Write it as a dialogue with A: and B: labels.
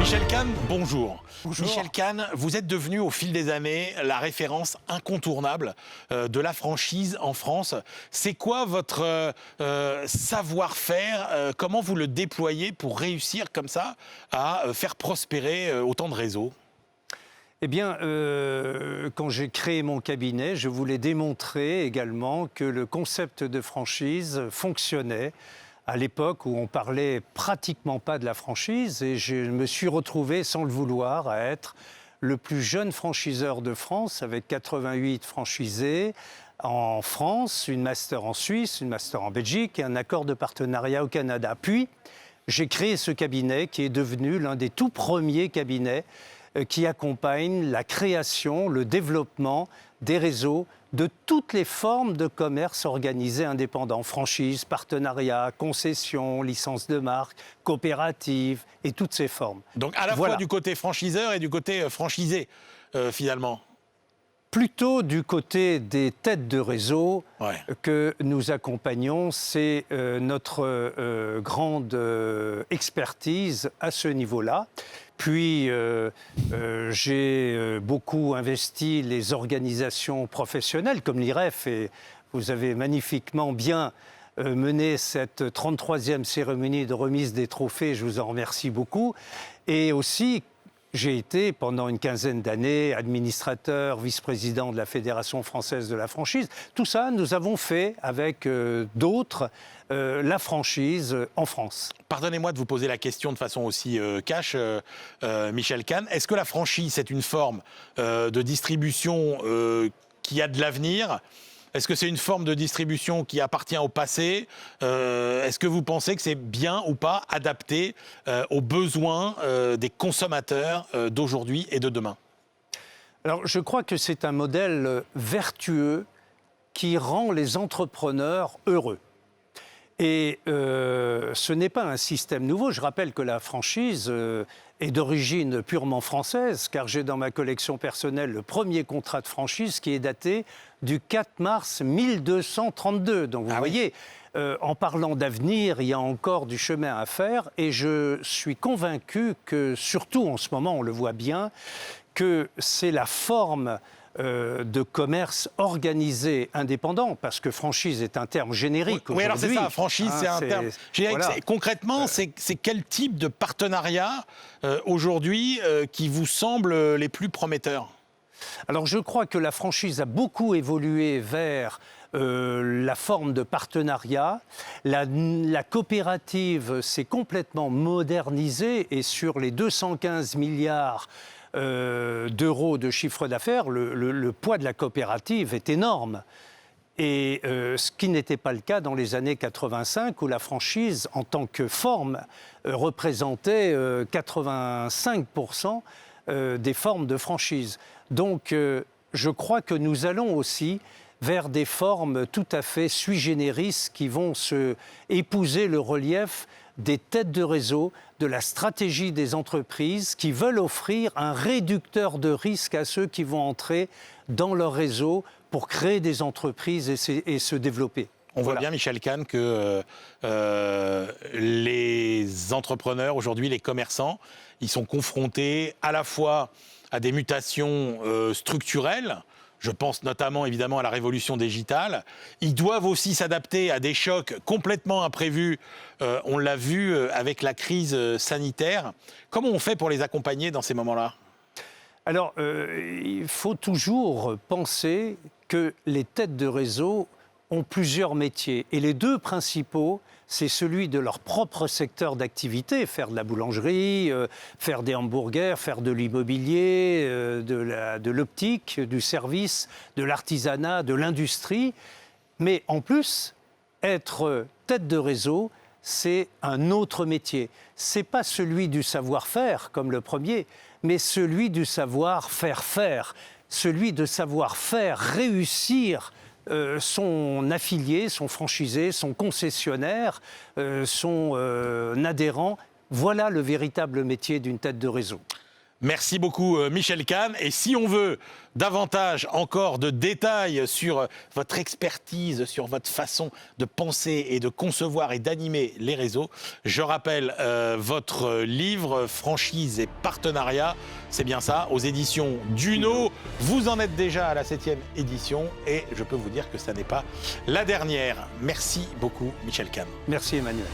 A: Michel Kahn, bonjour.
B: Bonjour.
A: Michel Kahn, vous êtes devenu au fil des années la référence incontournable de la franchise en France. C'est quoi votre savoir-faire? Comment vous le déployez pour réussir comme ça à faire prospérer autant de réseaux?
B: Eh bien, quand j'ai créé mon cabinet, je voulais démontrer également que le concept de franchise fonctionnait à l'époque où on parlait pratiquement pas de la franchise, et je me suis retrouvé, sans le vouloir, à être le plus jeune franchiseur de France, avec 88 franchisés en France, une master en Suisse, une master en Belgique et un accord de partenariat au Canada. Puis, j'ai créé ce cabinet qui est devenu l'un des tout premiers cabinets qui accompagne la création, le développement des réseaux de toutes les formes de commerce organisé indépendant, franchise, partenariat, concession, licence de marque, coopérative et toutes ces formes.
A: Donc à la fois du côté franchiseur et du côté franchisé, finalement.
B: Plutôt du côté des têtes de réseau que nous accompagnons, c'est notre grande expertise à ce niveau-là. Puis j'ai beaucoup investi les organisations professionnelles comme l'IREF, et vous avez magnifiquement bien mené cette 33e cérémonie de remise des trophées, je vous en remercie beaucoup. Et aussi, j'ai été pendant une quinzaine d'années administrateur, vice-président de la Fédération française de la franchise. Tout ça, nous avons fait avec d'autres la franchise en France.
A: Pardonnez-moi de vous poser la question de façon aussi cash, Michel Kahn. Est-ce que la franchise, c'est une forme de distribution qui a de l'avenir ? Est-ce que c'est une forme de distribution qui appartient au passé ? Est-ce que vous pensez que c'est bien ou pas adapté aux besoins des consommateurs d'aujourd'hui et de demain ?
B: Alors, je crois que c'est un modèle vertueux qui rend les entrepreneurs heureux. Et ce n'est pas un système nouveau. Je rappelle que la franchise est d'origine purement française, car j'ai dans ma collection personnelle le premier contrat de franchise qui est daté du 4 mars 1232. Donc vous voyez, en parlant d'avenir, il y a encore du chemin à faire, et je suis convaincu que, surtout en ce moment, on le voit bien, que c'est la forme de commerce organisé indépendant, parce que franchise est un terme générique aujourd'hui.
A: Oui, alors c'est ça, franchise, c'est un terme générique. Voilà. Concrètement, c'est quel type de partenariat aujourd'hui qui vous semble les plus prometteurs ?
B: Alors je crois que la franchise a beaucoup évolué vers la forme de partenariat. La coopérative s'est complètement modernisée, et sur les 215 milliards d'euros de chiffre d'affaires, le poids de la coopérative est énorme. Et ce qui n'était pas le cas dans les années 85, où la franchise, en tant que forme, représentait 85% des formes de franchise. Donc je crois que nous allons aussi vers des formes tout à fait sui generis qui vont épouser le relief des têtes de réseau, de la stratégie des entreprises qui veulent offrir un réducteur de risque à ceux qui vont entrer dans leur réseau pour créer des entreprises et se développer.
A: On voit bien, Michel Kahn, que les entrepreneurs, aujourd'hui les commerçants, ils sont confrontés à la fois à des mutations structurelles. Je pense notamment évidemment à la révolution digitale. Ils doivent aussi s'adapter à des chocs complètement imprévus. On l'a vu avec la crise sanitaire. Comment on fait pour les accompagner dans ces moments-là ?
B: Alors, il faut toujours penser que les têtes de réseau ont plusieurs métiers. Et les deux principaux, c'est celui de leur propre secteur d'activité, faire de la boulangerie, faire des hamburgers, faire de l'immobilier, de l'optique, du service, de l'artisanat, de l'industrie. Mais en plus, être tête de réseau, c'est un autre métier. Ce n'est pas celui du savoir-faire comme le premier, mais celui du savoir-faire, celui de savoir-faire réussir son affilié, son franchisé, son concessionnaire, son adhérent. Voilà le véritable métier d'une tête de réseau.
A: Merci beaucoup Michel Kahn. Et si on veut davantage encore de détails sur votre expertise, sur votre façon de penser et de concevoir et d'animer les réseaux, je rappelle votre livre Franchise et partenariat, c'est bien ça, aux éditions Duno. Vous en êtes déjà à la 7e édition et je peux vous dire que ça n'est pas la dernière. Merci beaucoup Michel Kahn.
B: Merci Emmanuel.